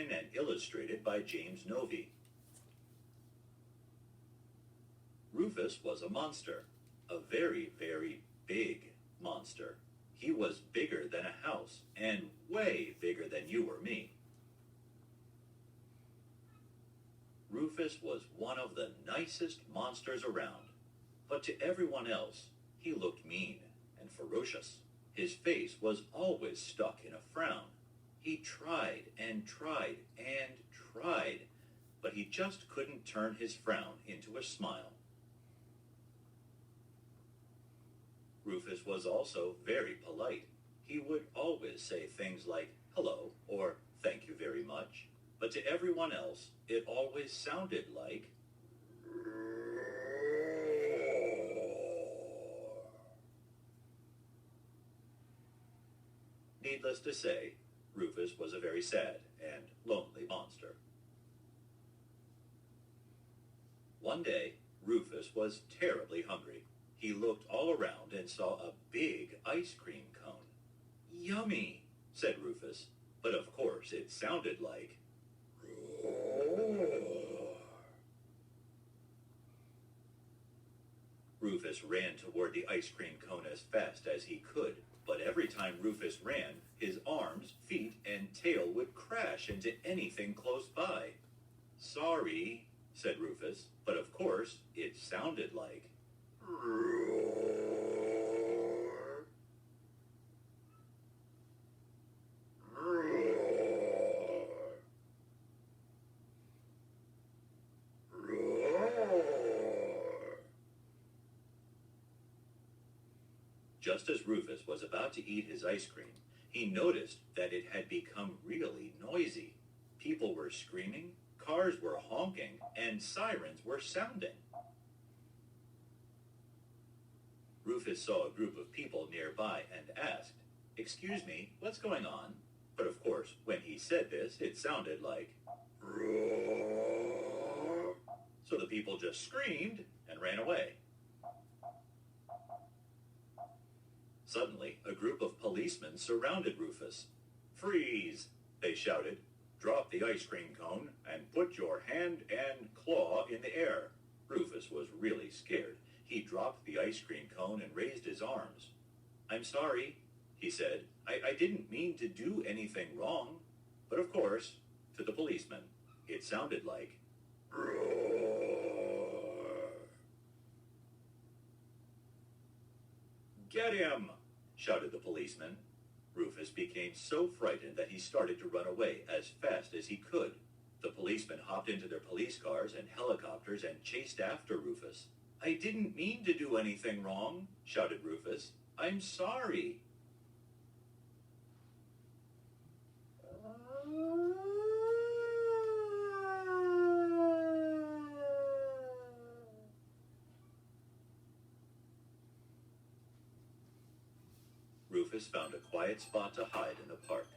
written and illustrated by James Novy. Rufus was a monster, a very, very big monster. He was bigger than a house, and way bigger than you or me. Rufus was one of the nicest monsters around, but to everyone else, he looked mean and ferocious. His face was always stuck in a frown. He tried and tried and tried, but he just couldn't turn his frown into a smile. Rufus was also very polite. He would always say things like hello or thank you very much, but to everyone else, it always sounded like Needless to say, Rufus was a very sad and lonely monster. One day, Rufus was terribly hungry. He looked all around and saw a big ice cream cone. Yummy, said Rufus, but of course it sounded like roar. Rufus ran toward the ice cream cone as fast as he could, but every time Rufus ran, his arms, feet, and tail would crash into anything close by. Sorry, said Rufus, but of course it sounded like roar. Roar. Roar. Just as Rufus was about to eat his ice cream, he noticed that it had become really noisy. People were screaming, cars were honking, and sirens were sounding. Rufus saw a group of people nearby and asked, "Excuse me, what's going on?" But of course, when he said this, it sounded like roar. So the people just screamed and ran away. Suddenly, a group of policemen surrounded Rufus. "Freeze!" they shouted. "Drop the ice cream cone and put your hand and claw in the air." Rufus was really scared. He dropped the ice cream cone and raised his arms. "I'm sorry," he said. I didn't mean to do anything wrong." But of course, to the policeman, it sounded like roar. "Get him!" shouted the policeman. Rufus became so frightened that he started to run away as fast as he could. The policemen hopped into their police cars and helicopters and chased after Rufus. "I didn't mean to do anything wrong," shouted Rufus. "I'm sorry." Rufus found a quiet spot to hide in the park.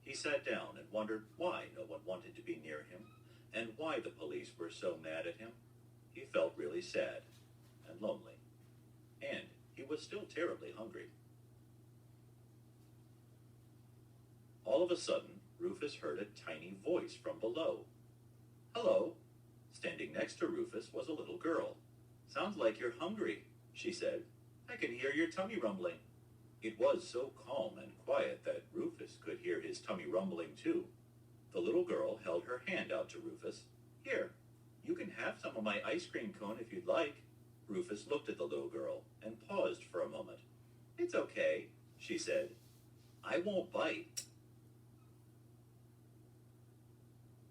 He sat down and wondered why no one wanted to be near him and why the police were so mad at him. He felt really sad and lonely, and he was still terribly hungry. All of a sudden, Rufus heard a tiny voice from below. "Hello." Standing next to Rufus was a little girl. "Sounds like you're hungry," she said. "I can hear your tummy rumbling." It was so calm and quiet that Rufus could hear his tummy rumbling too. The little girl held her hand out to Rufus. "Here, you can have some of my ice cream cone if you'd like." Rufus looked at the little girl and paused for a moment. "It's okay," she said. "I won't bite."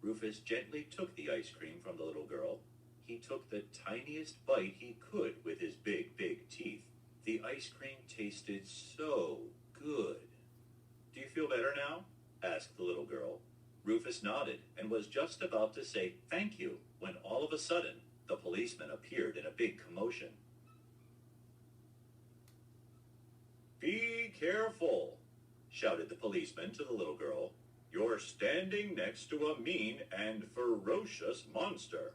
Rufus gently took the ice cream from the little girl. He took the tiniest bite he could with his big, big teeth. The ice cream tasted so good. "Do you feel better now?" asked the little girl. Rufus nodded and was just about to say thank you when all of a sudden the policeman appeared in a big commotion. "Be careful," shouted the policeman to the little girl. "You're standing next to a mean and ferocious monster."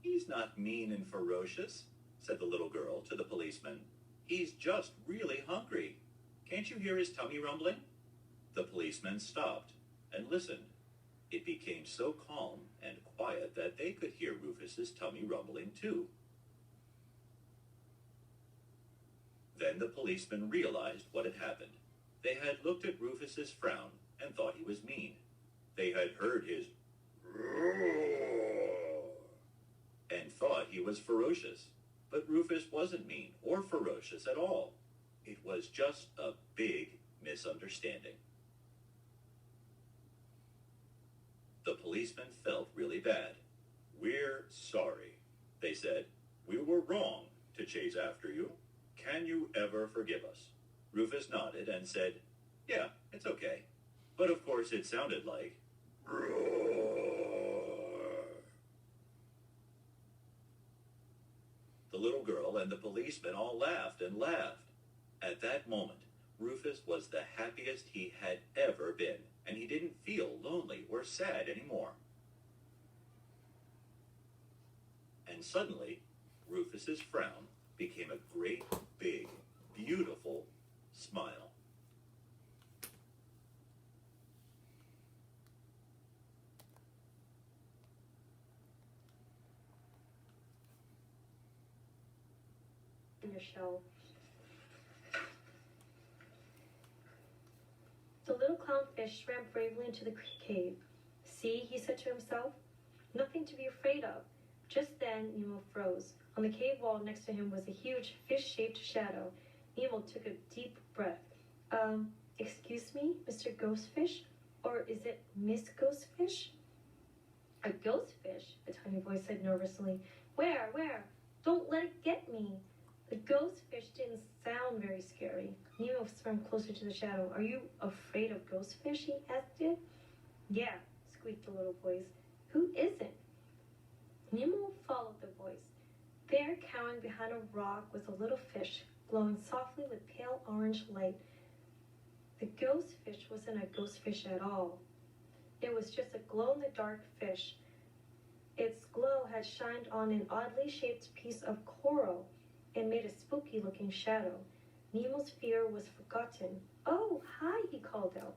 "He's not mean and ferocious," said the little girl to the policeman. "He's just really hungry. Can't you hear his tummy rumbling?" The policeman stopped and listened. It became so calm and quiet that they could hear Rufus's tummy rumbling too. Then the policeman realized what had happened. They had looked at Rufus's frown and thought he was mean. They had heard his roar and thought he was ferocious. But Rufus wasn't mean or ferocious at all. It was just a big misunderstanding. The policeman felt really bad. "We're sorry," they said. "We were wrong to chase after you. Can you ever forgive us?" Rufus nodded and said, "Yeah, it's okay." But of course it sounded like roar. The little girl and the policeman all laughed and laughed. At that moment, Rufus was the happiest he had ever been, and he didn't feel lonely or sad anymore. And suddenly, Rufus's frown became a great, big, beautiful smile. In your shell. The little clownfish swam bravely into the cave. "See," he said to himself, "nothing to be afraid of." Just then, Nemo froze. On the cave wall next to him was a huge fish-shaped shadow. Nemo took a deep breath. Excuse me, Mr. Ghostfish? Or is it Miss Ghostfish?" "A ghostfish?" a tiny voice said nervously. Where? Don't let it get me." The ghostfish didn't sound very scary. Nemo swam closer to the shadow. "Are you afraid of ghostfish?" he asked it. "Yeah," squeaked the little voice. "Who isn't?" Nemo followed the voice. There, cowering behind a rock, was a little fish, glowing softly with pale orange light. The ghostfish wasn't a ghostfish at all. It was just a glow-in-the-dark fish. Its glow had shined on an oddly shaped piece of coral and made a spooky-looking shadow. Nemo's fear was forgotten. "Oh, hi," he called out.